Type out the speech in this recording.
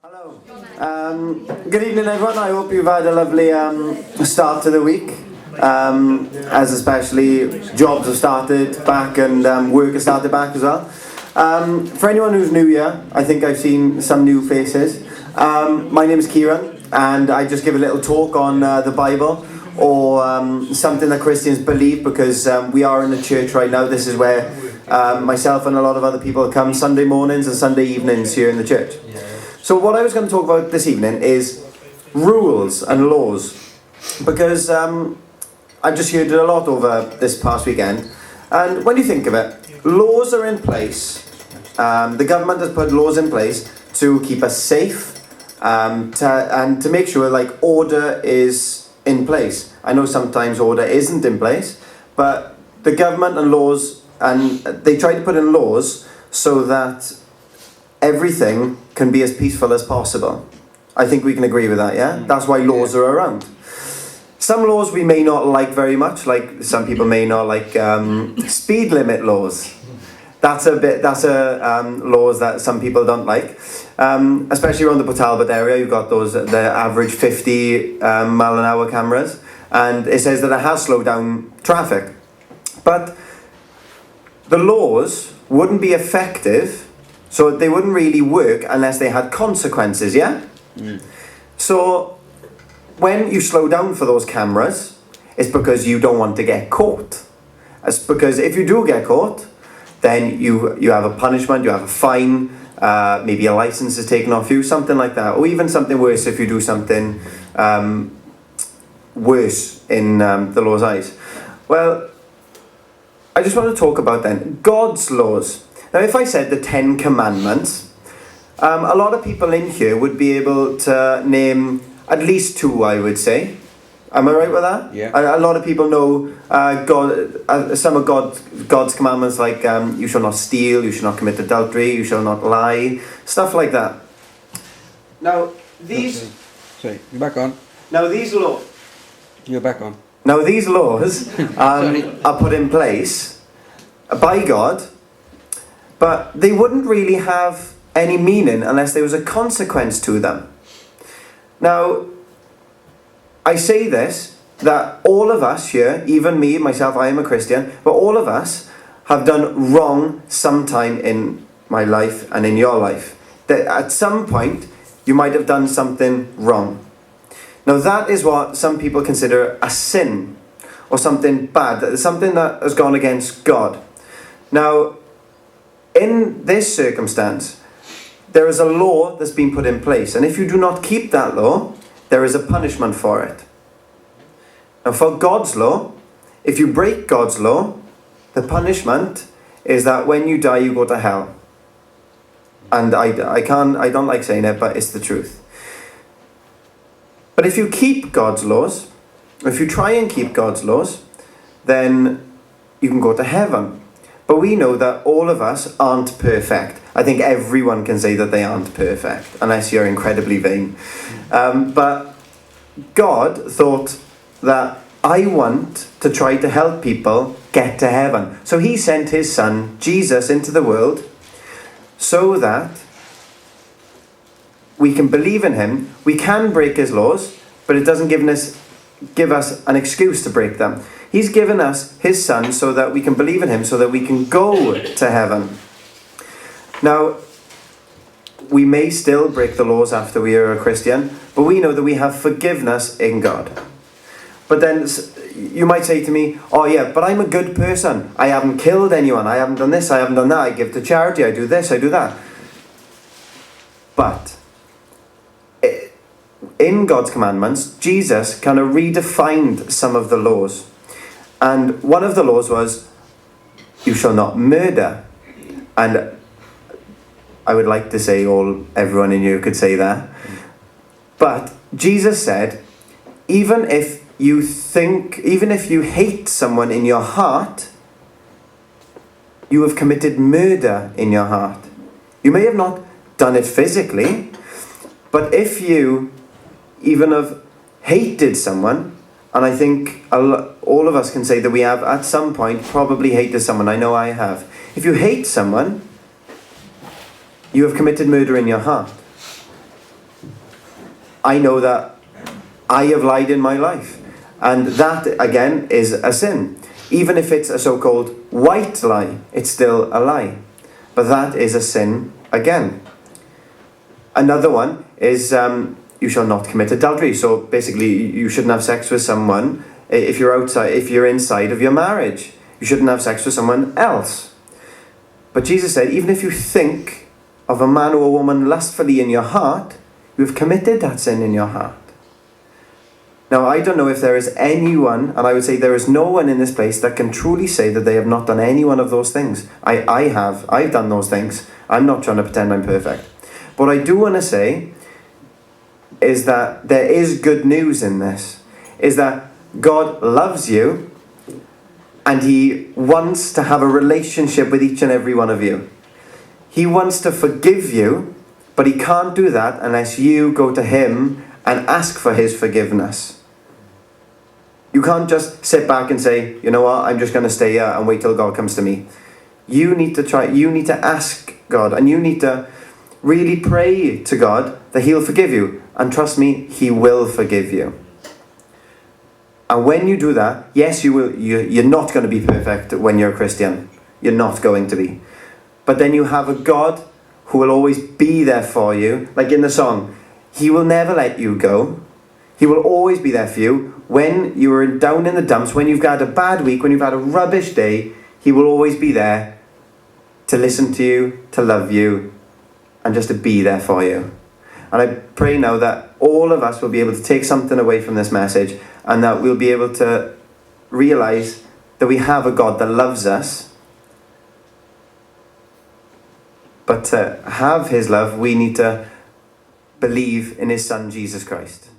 Hello. Good evening, everyone. I hope you've had a lovely start to the week. As especially jobs have started back and work has started back as well. For anyone who's new here, I think I've seen some new faces. My name is Kieron, and I just give a little talk on the Bible or something that Christians believe, because we are in the church right now. This is where myself and a lot of other people come Sunday mornings and Sunday evenings here in the church. So what I was going to talk about this evening is rules and laws, because I just heard it a lot over this past weekend. And when you think of it, laws are in place. The government has put laws in place to keep us safe, and to make sure order is in place. I know sometimes order isn't in place, but the government and laws, and they try to put in laws so that everything can be as peaceful as possible. I think we can agree with that, yeah? That's why laws are around. Some laws we may not like very much, like some people may not like speed limit laws. That's laws that some people don't like. Especially around the Port Talbot area, you've got the average 50 mile an hour cameras, and it says that it has slowed down traffic. But the laws wouldn't be effective, so they wouldn't really work unless they had consequences, yeah? So when you slow down for those cameras, it's because you don't want to get caught. It's because if you do get caught, then you have a punishment, you have a fine, maybe a license is taken off you, something like that. Or even something worse if you do something worse in the law's eyes. Well, I just want to talk about then God's laws. Now, if I said the 10 Commandments, a lot of people in here would be able to name at least 2, I would say. Am I right with that? Yeah. A lot of people know some of God's commandments, like you shall not steal, you shall not commit adultery, you shall not lie, stuff like that. Now, these... Sorry, you're back on. Now, these laws... You're back on. Now, these laws are put in place by God, but they wouldn't really have any meaning unless there was a consequence to them. Now, I say this, that all of us here, even me, myself, I am a Christian, but all of us have done wrong sometime in my life and in your life. That at some point, you might have done something wrong. Now, that is what some people consider a sin, or something bad, something that has gone against God. Now, in this circumstance, there is a law that's been put in place, and if you do not keep that law, there is a punishment for it. Now, for God's law, if you break God's law, the punishment is that when you die, you go to hell. And I don't like saying it, but it's the truth. But if you keep God's laws, if you try and keep God's laws, then you can go to heaven. But we know that all of us aren't perfect. I think everyone can say that they aren't perfect, unless you're incredibly vain. But God thought that I want to try to help people get to heaven. So he sent his son, Jesus, into the world so that we can believe in him. We can break his laws, but it doesn't give us an excuse to break them. He's given us his son so that we can believe in him, so that we can go to heaven. Now, we may still break the laws after we are a Christian, but we know that we have forgiveness in God. But then you might say to me, oh yeah, but I'm a good person. I haven't killed anyone. I haven't done this. I haven't done that. I give to charity. I do this. I do that. But in God's commandments, Jesus kind of redefined some of the laws. And one of the laws was, you shall not murder. And I would like to say everyone in you could say that. But Jesus said, even if you hate someone in your heart, you have committed murder in your heart. You may have not done it physically, but if you even have hated someone, and I think all of us can say that we have at some point probably hated someone. I know I have. If you hate someone, you have committed murder in your heart. I know that I have lied in my life. And that, again, is a sin. Even if it's a so-called white lie, it's still a lie. But that is a sin again. Another one is you shall not commit adultery. So basically, you shouldn't have sex with someone if you're inside of your marriage. You shouldn't have sex with someone else. But Jesus said, even if you think of a man or a woman lustfully in your heart, you've committed that sin in your heart. Now, I don't know if there is anyone, and I would say there is no one in this place that can truly say that they have not done any one of those things. I've done those things. I'm not trying to pretend I'm perfect. What I do want to say is that there is good news in this, is that God loves you and He wants to have a relationship with each and every one of you. He wants to forgive you, but He can't do that unless you go to Him and ask for His forgiveness. You can't just sit back and say, you know what, I'm just going to stay here and wait till God comes to me. You need to ask God, and you need to really pray to God that He'll forgive you. And trust me, He will forgive you. And when you do that, yes, you're not going to be perfect when you're a Christian. You're not going to be. But then you have a God who will always be there for you. Like in the song, He will never let you go. He will always be there for you. When you're down in the dumps, when you've had a bad week, when you've had a rubbish day, He will always be there to listen to you, to love you, and just to be there for you. And I pray now that all of us will be able to take something away from this message, and that we'll be able to realize that we have a God that loves us. But to have His love, we need to believe in His Son, Jesus Christ.